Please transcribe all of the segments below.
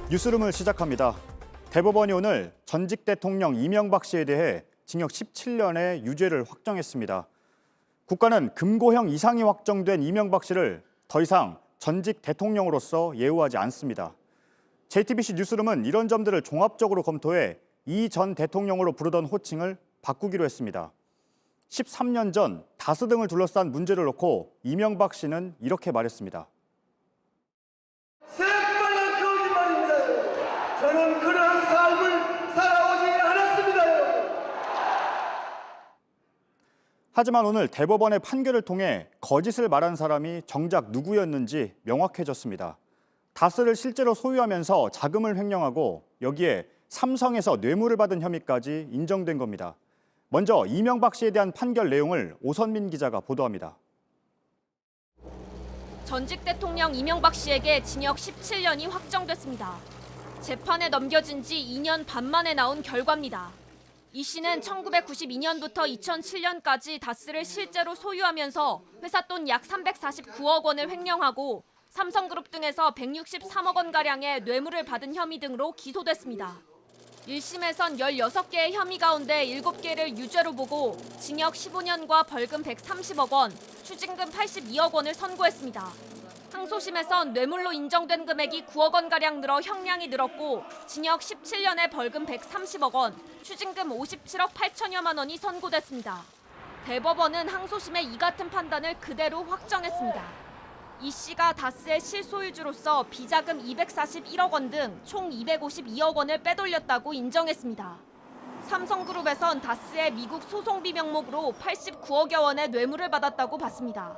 뉴스룸을 시작합니다. 대법원이 오늘 전직 대통령 이명박 씨에 대해 징역 17년의 유죄를 확정했습니다. 국가는 금고형 이상이 확정된 이명박 씨를 더 이상 전직 대통령으로서 예우하지 않습니다. JTBC 뉴스룸은 이런 점들을 종합적으로 검토해 이 전 대통령으로 부르던 호칭을 바꾸기로 했습니다. 13년 전 다스 등을 둘러싼 문제를 놓고 이명박 씨는 이렇게 말했습니다. 새빨간 거짓말입니다. 저는 그런 삶을 살아오지 않았습니다. 하지만 오늘 대법원의 판결을 통해 거짓을 말한 사람이 정작 누구였는지 명확해졌습니다. 다스를 실제로 소유하면서 자금을 횡령하고 여기에 삼성에서 뇌물을 받은 혐의까지 인정된 겁니다. 먼저 이명박 씨에 대한 판결 내용을 오선민 기자가 보도합니다. 전직 대통령 이명박 씨에게 징역 17년이 확정됐습니다. 재판에 넘겨진 지 2년 반 만에 나온 결과입니다. 이 씨는 1992년부터 2007년까지 다스를 실제로 소유하면서 회사 돈 약 349억 원을 횡령하고 삼성그룹 등에서 163억 원가량의 뇌물을 받은 혐의 등으로 기소됐습니다. 1심에선 16개의 혐의 가운데 7개를 유죄로 보고 징역 15년과 벌금 130억 원, 추징금 82억 원을 선고했습니다. 항소심에선 뇌물로 인정된 금액이 9억 원가량 늘어 형량이 늘었고 징역 17년에 벌금 130억 원, 추징금 57억 8천여만 원이 선고됐습니다. 대법원은 항소심의 이 같은 판단을 그대로 확정했습니다. 이 씨가 다스의 실소유주로서 비자금 241억 원 등 총 252억 원을 빼돌렸다고 인정했습니다. 삼성그룹에선 다스의 미국 소송비 명목으로 89억여 원의 뇌물을 받았다고 봤습니다.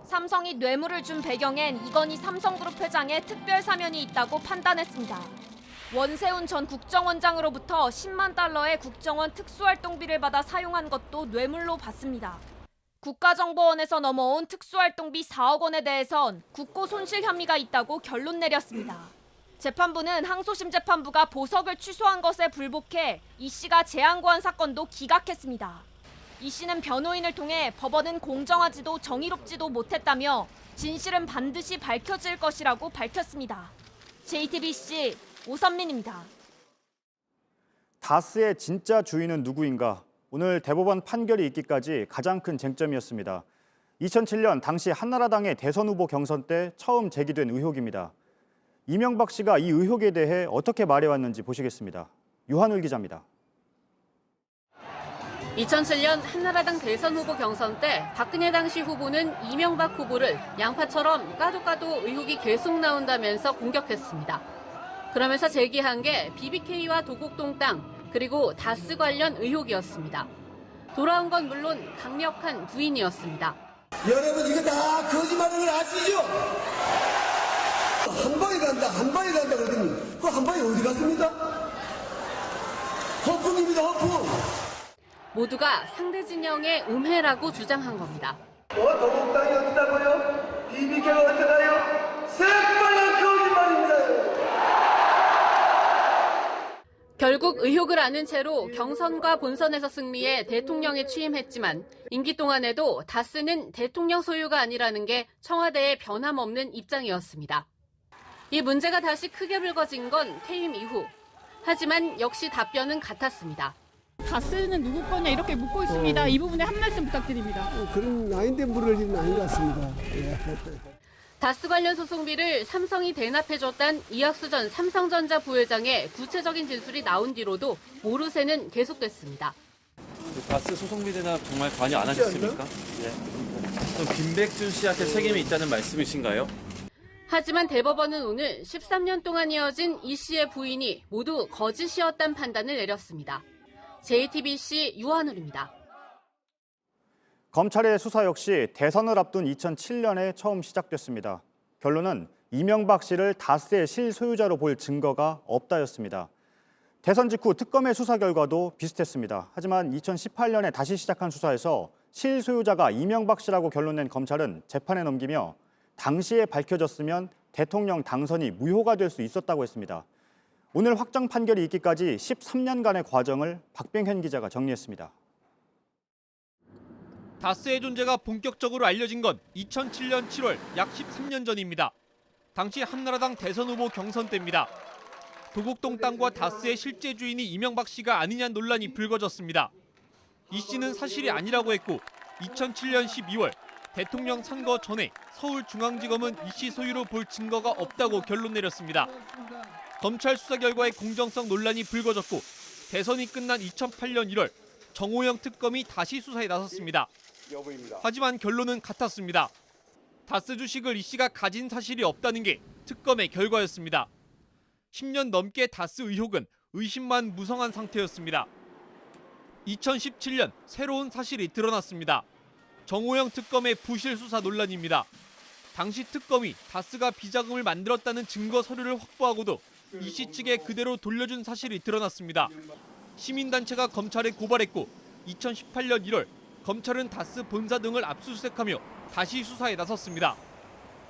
삼성이 뇌물을 준 배경엔 이건희 삼성그룹 회장의 특별 사면이 있다고 판단했습니다. 원세훈 전 국정원장으로부터 10만 달러의 국정원 특수활동비를 받아 사용한 것도 뇌물로 봤습니다. 국가정보원에서 넘어온 특수활동비 4억 원에 대해선 국고 손실 혐의가 있다고 결론 내렸습니다. 재판부는 항소심 재판부가 보석을 취소한 것에 불복해 이 씨가 재항고한 사건도 기각했습니다. 이 씨는 변호인을 통해 법원은 공정하지도 정의롭지도 못했다며 진실은 반드시 밝혀질 것이라고 밝혔습니다. JTBC 오선민입니다. 다스의 진짜 주인은 누구인가? 오늘 대법원 판결이 있기까지 가장 큰 쟁점이었습니다. 2007년 당시 한나라당의 대선 후보 경선 때 처음 제기된 의혹입니다. 이명박 씨가 이 의혹에 대해 어떻게 말해왔는지 보시겠습니다. 유한울 기자입니다. 2007년 한나라당 대선 후보 경선 때 박근혜 당시 후보는 이명박 후보를 양파처럼 까도 의혹이 계속 나온다면서 공격했습니다. 그러면서 제기한 게 BBK와 도곡동 땅, 그리고 다스 관련 의혹이었습니다. 돌아온 건 물론 강력한 부인이었습니다. 여러분 이거 다 거짓말인 걸 아시죠? 한 방에 간다 그러더니 그 한 방에 어디 갔습니까? 허풍입니다, 허풍. 모두가 상대 진영의 음해라고 주장한 겁니다. 도곡 땅이 어디다고요? BBK가 어디다요? 새빨간 거짓말입니다. 결국 의혹을 아는 채로 경선과 본선에서 승리해 대통령에 취임했지만 임기 동안에도 다스는 대통령 소유가 아니라는 게 청와대의 변함없는 입장이었습니다. 이 문제가 다시 크게 불거진 건 퇴임 이후. 하지만 역시 답변은 같았습니다. 다스는 누구 거냐 이렇게 묻고 있습니다. 이 부분에 한 말씀 부탁드립니다. 그런 아닌데 물을 일은 아닌 것 같습니다. 예. 다스 관련 소송비를 삼성이 대납해줬단 이학수 전 삼성전자 부회장의 구체적인 진술이 나온 뒤로도 모르쇠는 계속됐습니다. 다스 소송비 대납 정말 관여 안 하셨습니까? 예. 그럼 김백준 씨한테 책임이 있다는 말씀이신가요? 하지만 대법원은 오늘 13년 동안 이어진 이 씨의 부인이 모두 거짓이었다는 판단을 내렸습니다. JTBC 유한울입니다. 검찰의 수사 역시 대선을 앞둔 2007년에 처음 시작됐습니다. 결론은 이명박 씨를 다스의 실소유자로 볼 증거가 없다였습니다. 대선 직후 특검의 수사 결과도 비슷했습니다. 하지만 2018년에 다시 시작한 수사에서 실소유자가 이명박 씨라고 결론낸 검찰은 재판에 넘기며 당시에 밝혀졌으면 대통령 당선이 무효가 될 수 있었다고 했습니다. 오늘 확정 판결이 있기까지 13년간의 과정을 박병현 기자가 정리했습니다. 다스의 존재가 본격적으로 알려진 건 2007년 7월 약 13년 전입니다. 당시 한나라당 대선 후보 경선 때입니다. 도곡동 땅과 다스의 실제 주인이 이명박 씨가 아니냐는 논란이 불거졌습니다. 이 씨는 사실이 아니라고 했고 2007년 12월 대통령 선거 전에 서울중앙지검은 이 씨 소유로 볼 증거가 없다고 결론 내렸습니다. 검찰 수사 결과의 공정성 논란이 불거졌고 대선이 끝난 2008년 1월 정호영 특검이 다시 수사에 나섰습니다. 하지만 결론은 같았습니다. 다스 주식을 이 씨가 가진 사실이 없다는 게 특검의 결과였습니다. 10년 넘게 다스 의혹은 의심만 무성한 상태였습니다. 2017년 새로운 사실이 드러났습니다. 정호영 특검의 부실 수사 논란입니다. 당시 특검이 다스가 비자금을 만들었다는 증거 서류를 확보하고도 이 씨 측에 그대로 돌려준 사실이 드러났습니다. 시민단체가 검찰에 고발했고 2018년 1월 검찰은 다스 본사 등을 압수수색하며 다시 수사에 나섰습니다.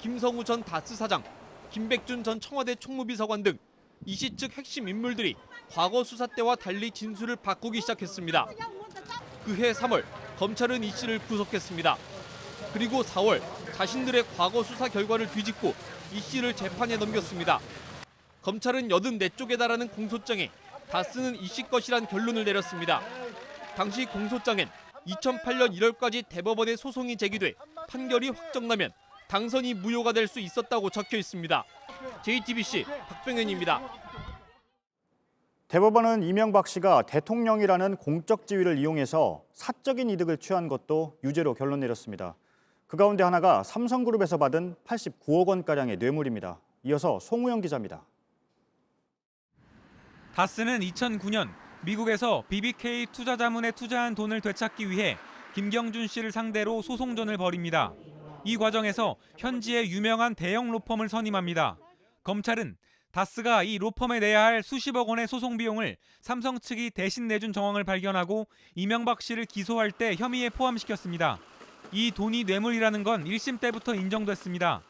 김성우 전 다스 사장, 김백준 전 청와대 총무비서관 등 이 씨 측 핵심 인물들이 과거 수사 때와 달리 진술을 바꾸기 시작했습니다. 그해 3월 검찰은 이 씨를 구속했습니다. 그리고 4월 자신들의 과거 수사 결과를 뒤집고 이 씨를 재판에 넘겼습니다. 검찰은 84쪽에 달하는 공소장에 다스는 이 씨 것이란 결론을 내렸습니다. 당시 공소장엔 2008년 1월까지 대법원에 소송이 제기돼 판결이 확정나면 당선이 무효가 될 수 있었다고 적혀 있습니다. JTBC 박병현입니다. 대법원은 이명박 씨가 대통령이라는 공적 지위를 이용해서 사적인 이득을 취한 것도 유죄로 결론 내렸습니다. 그 가운데 하나가 삼성그룹에서 받은 89억 원가량의 뇌물입니다. 이어서 송우영 기자입니다. 다스는 2009년 미국에서 BBK 투자자문에 투자한 돈을 되찾기 위해 김경준 씨를 상대로 소송전을 벌입니다. 이 과정에서 현지의 유명한 대형 로펌을 선임합니다. 검찰은 다스가 이 로펌에 내야 할 수십억 원의 소송 비용을 삼성 측이 대신 내준 정황을 발견하고 이명박 씨를 기소할 때 혐의에 포함시켰습니다. 이 돈이 뇌물이라는 건 1심 때부터 인정됐습니다.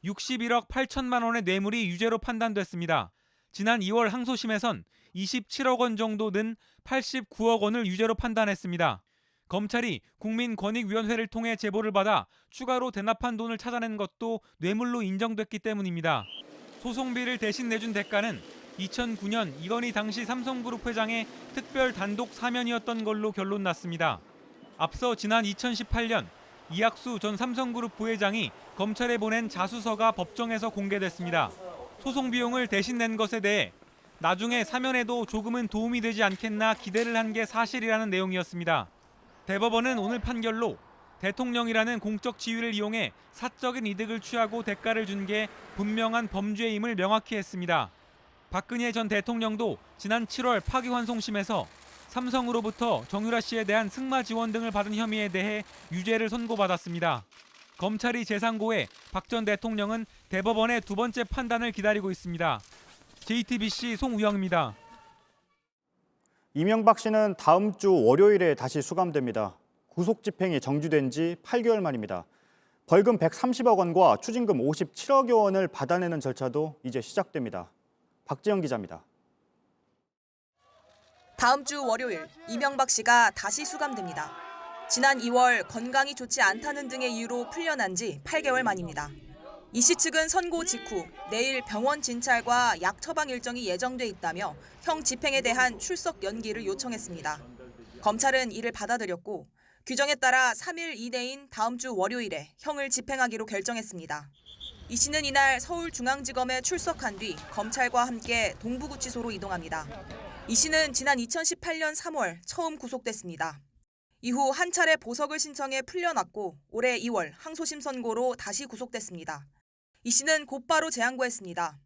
61억 8천만 원의 뇌물이 유죄로 판단됐습니다. 지난 2월 항소심에선 27억 원 정도 는 89억 원을 유죄로 판단했습니다. 검찰이 국민권익위원회를 통해 제보를 받아 추가로 대납한 돈을 찾아낸 것도 뇌물로 인정됐기 때문입니다. 소송비를 대신 내준 대가는 2009년 이건희 당시 삼성그룹 회장의 특별 단독 사면이었던 걸로 결론 났습니다. 앞서 지난 2018년 이학수 전 삼성그룹 부회장이 검찰에 보낸 자수서가 법정에서 공개됐습니다. 소송 비용을 대신 낸 것에 대해 나중에 사면에도 조금은 도움이 되지 않겠나 기대를 한 게 사실이라는 내용이었습니다. 대법원은 오늘 판결로 대통령이라는 공적 지위를 이용해 사적인 이득을 취하고 대가를 준 게 분명한 범죄임을 명확히 했습니다. 박근혜 전 대통령도 지난 7월 파기환송심에서 삼성으로부터 정유라 씨에 대한 승마 지원 등을 받은 혐의에 대해 유죄를 선고받았습니다. 검찰이 재상고해 박 전 대통령은 대법원의 두 번째 판단을 기다리고 있습니다. JTBC 송우영입니다. 이명박 씨는 다음 주 월요일에 다시 수감됩니다. 구속 집행이 정지된 지 8개월 만입니다. 벌금 130억 원과 추징금 57억여 원을 받아내는 절차도 이제 시작됩니다. 박지영 기자입니다. 다음 주 월요일 이명박 씨가 다시 수감됩니다. 지난 2월 건강이 좋지 않다는 등의 이유로 풀려난 지 8개월 만입니다. 이 씨 측은 선고 직후 내일 병원 진찰과 약 처방 일정이 예정돼 있다며 형 집행에 대한 출석 연기를 요청했습니다. 검찰은 이를 받아들였고 규정에 따라 3일 이내인 다음 주 월요일에 형을 집행하기로 결정했습니다. 이 씨는 이날 서울중앙지검에 출석한 뒤 검찰과 함께 동부구치소로 이동합니다. 이 씨는 지난 2018년 3월 처음 구속됐습니다. 이후 한 차례 보석을 신청해 풀려났고 올해 2월 항소심 선고로 다시 구속됐습니다. 이 씨는 곧바로 재항고했습니다.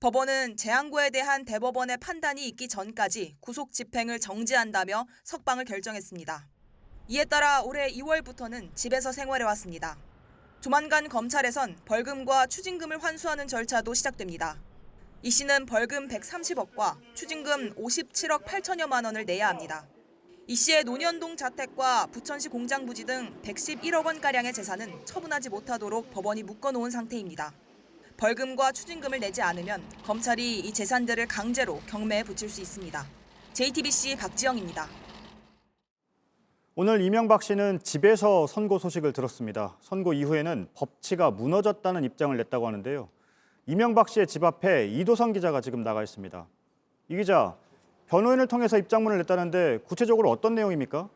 법원은 재항고에 대한 대법원의 판단이 있기 전까지 구속 집행을 정지한다며 석방을 결정했습니다. 이에 따라 올해 2월부터는 집에서 생활해왔습니다. 조만간 검찰에선 벌금과 추징금을 환수하는 절차도 시작됩니다. 이 씨는 벌금 130억과 추징금 57억 8천여만 원을 내야 합니다. 이 씨의 논현동 자택과 부천시 공장 부지 등 111억 원가량의 재산은 처분하지 못하도록 법원이 묶어놓은 상태입니다. 벌금과 추징금을 내지 않으면 검찰이 이 재산들을 강제로 경매에 붙일 수 있습니다. JTBC 박지영입니다. 오늘 이명박 씨는 집에서 선고 소식을 들었습니다. 선고 이후에는 법치가 무너졌다는 입장을 냈다고 하는데요. 이명박 씨의 집 앞에 이도성 기자가 지금 나가 있습니다. 이 기자, 변호인을 통해서 입장문을 냈다는데 구체적으로 어떤 내용입니까?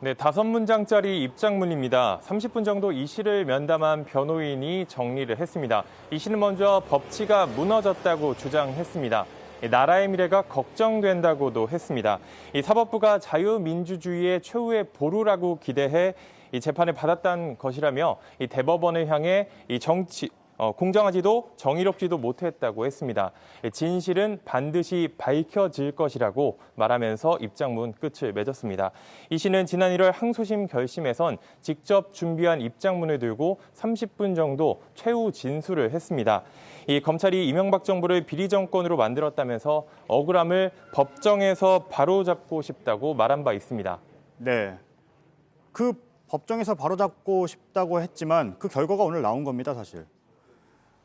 네, 5문장짜리 입장문입니다. 30분 정도 이 씨를 면담한 변호인이 정리를 했습니다. 이 씨는 먼저 법치가 무너졌다고 주장했습니다. 나라의 미래가 걱정된다고도 했습니다. 이 사법부가 자유민주주의의 최후의 보루라고 기대해 이 재판을 받았다는 것이라며 이 대법원을 향해 이 공정하지도 정의롭지도 못했다고 했습니다. 진실은 반드시 밝혀질 것이라고 말하면서 입장문 끝을 맺었습니다. 이 씨는 지난 1월 항소심 결심에선 직접 준비한 입장문을 들고 30분 정도 최후 진술을 했습니다. 이 검찰이 이명박 정부를 비리 정권으로 만들었다면서 억울함을 법정에서 바로잡고 싶다고 말한 바 있습니다. 네, 그 법정에서 바로잡고 싶다고 했지만 그 결과가 오늘 나온 겁니다, 사실.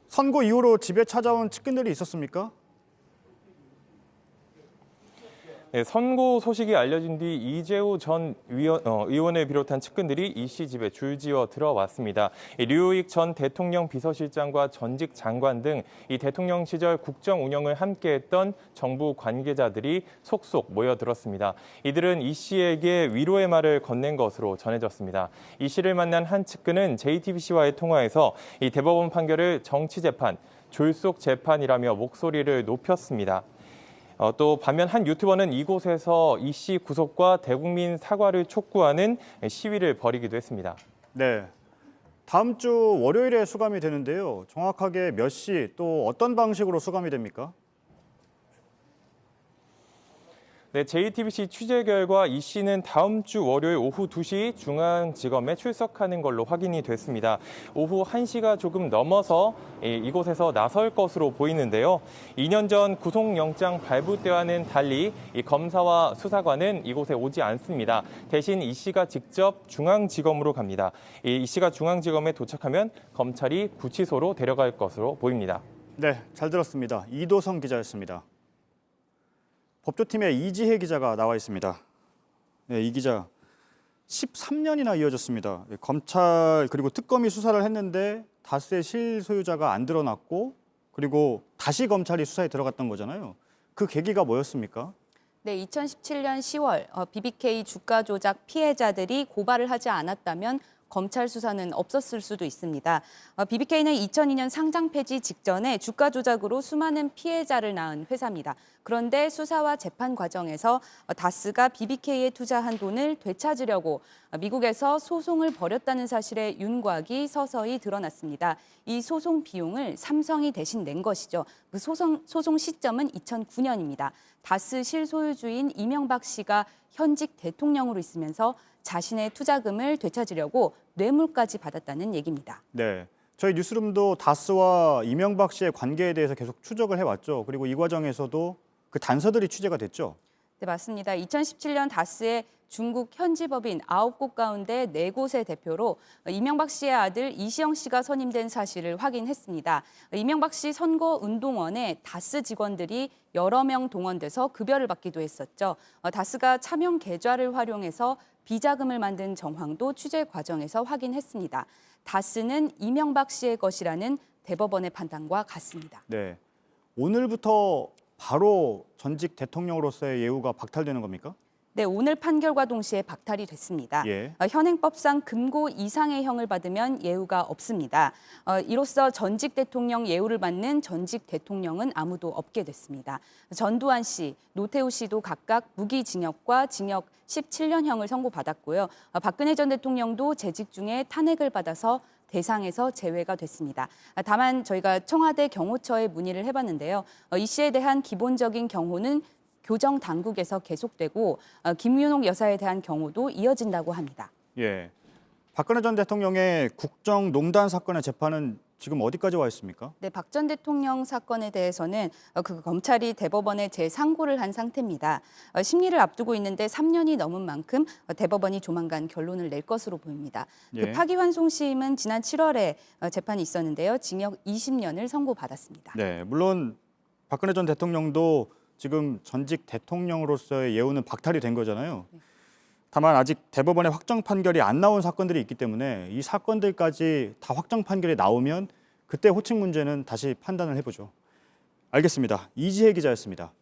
선고 이후로 집에 찾아온 측근들이 있었습니까? 네, 선고 소식이 알려진 뒤 이재호 전 의원을 비롯한 측근들이 이 씨 집에 줄지어 들어왔습니다. 류익 전 대통령 비서실장과 전직 장관 등 이 대통령 시절 국정 운영을 함께했던 정부 관계자들이 속속 모여들었습니다. 이들은 이 씨에게 위로의 말을 건넨 것으로 전해졌습니다. 이 씨를 만난 한 측근은 JTBC와의 통화에서 이 대법원 판결을 정치 재판, 졸속 재판이라며 목소리를 높였습니다. 또 반면 한 유튜버는 이곳에서 이 씨 구속과 대국민 사과를 촉구하는 시위를 벌이기도 했습니다. 네, 다음 주 월요일에 수감이 되는데요. 정확하게 몇 시 또 어떤 방식으로 수감이 됩니까? 네, JTBC 취재 결과 이 씨는 다음 주 월요일 오후 2시 중앙지검에 출석하는 걸로 확인이 됐습니다. 오후 1시가 조금 넘어서 이곳에서 나설 것으로 보이는데요. 2년 전 구속영장 발부 때와는 달리 이 검사와 수사관은 이곳에 오지 않습니다. 대신 이 씨가 직접 중앙지검으로 갑니다. 이 씨가 중앙지검에 도착하면 검찰이 구치소로 데려갈 것으로 보입니다. 네, 잘 들었습니다. 이도성 기자였습니다. 법조팀의 이지혜 기자가 나와 있습니다. 네, 이 기자 13년이나 이어졌습니다. 검찰 그리고 특검이 수사를 했는데 다스의 실소유자가 안 드러났고 그리고 다시 검찰이 수사에 들어갔던 거잖아요. 그 계기가 뭐였습니까? 네, 2017년 10월 BBK 주가 조작 피해자들이 고발을 하지 않았다면 검찰 수사는 없었을 수도 있습니다. BBK는 2002년 상장 폐지 직전에 주가 조작으로 수많은 피해자를 낳은 회사입니다. 그런데 수사와 재판 과정에서 다스가 BBK에 투자한 돈을 되찾으려고 미국에서 소송을 벌였다는 사실에 윤곽이 서서히 드러났습니다. 이 소송 비용을 삼성이 대신 낸 것이죠. 그 소송 시점은 2009년입니다. 다스 실소유주인 이명박 씨가 현직 대통령으로 있으면서 자신의 투자금을 되찾으려고 뇌물까지 받았다는 얘기입니다. 네, 저희 뉴스룸도 다스와 이명박 씨의 관계에 대해서 계속 추적을 해왔죠. 그리고 이 과정에서도 그 단서들이 취재가 됐죠. 네, 맞습니다. 2017년 다스의 중국 현지 법인 9곳 가운데 4곳의 대표로 이명박 씨의 아들 이시영 씨가 선임된 사실을 확인했습니다. 이명박 씨 선거운동원에 다스 직원들이 여러 명 동원돼서 급여를 받기도 했었죠. 다스가 차명 계좌를 활용해서 비자금을 만든 정황도 취재 과정에서 확인했습니다. 다스는 이명박 씨의 것이라는 대법원의 판단과 같습니다. 네, 오늘부터 바로 전직 대통령으로서의 예우가 박탈되는 겁니까? 네, 오늘 판결과 동시에 박탈이 됐습니다. 예. 현행법상 금고 이상의 형을 받으면 예우가 없습니다. 이로써 전직 대통령 예우를 받는 전직 대통령은 아무도 없게 됐습니다. 전두환 씨, 노태우 씨도 각각 무기징역과 징역 17년형을 선고받았고요. 박근혜 전 대통령도 재직 중에 탄핵을 받아서 대상에서 제외가 됐습니다. 다만 저희가 청와대 경호처에 문의를 해봤는데요. 이 씨에 대한 기본적인 경호는 교정 당국에서 계속되고 김윤옥 여사에 대한 경우도 이어진다고 합니다. 예, 박근혜 전 대통령의 국정농단 사건의 재판은 지금 어디까지 와 있습니까? 네, 박 전 대통령 사건에 대해서는 검찰이 대법원에 재상고를 한 상태입니다. 심리를 앞두고 있는데 3년이 넘은 만큼 대법원이 조만간 결론을 낼 것으로 보입니다. 예. 그 파기환송심은 지난 7월에 재판이 있었는데요. 징역 20년을 선고받았습니다. 네, 물론 박근혜 전 대통령도 지금 전직 대통령으로서의 예우는 박탈이 된 거잖아요. 다만 아직 대법원의 확정 판결이 안 나온 사건들이 있기 때문에 이 사건들까지 다 확정 판결이 나오면 그때 호칭 문제는 다시 판단을 해보죠. 알겠습니다. 이지혜 기자였습니다.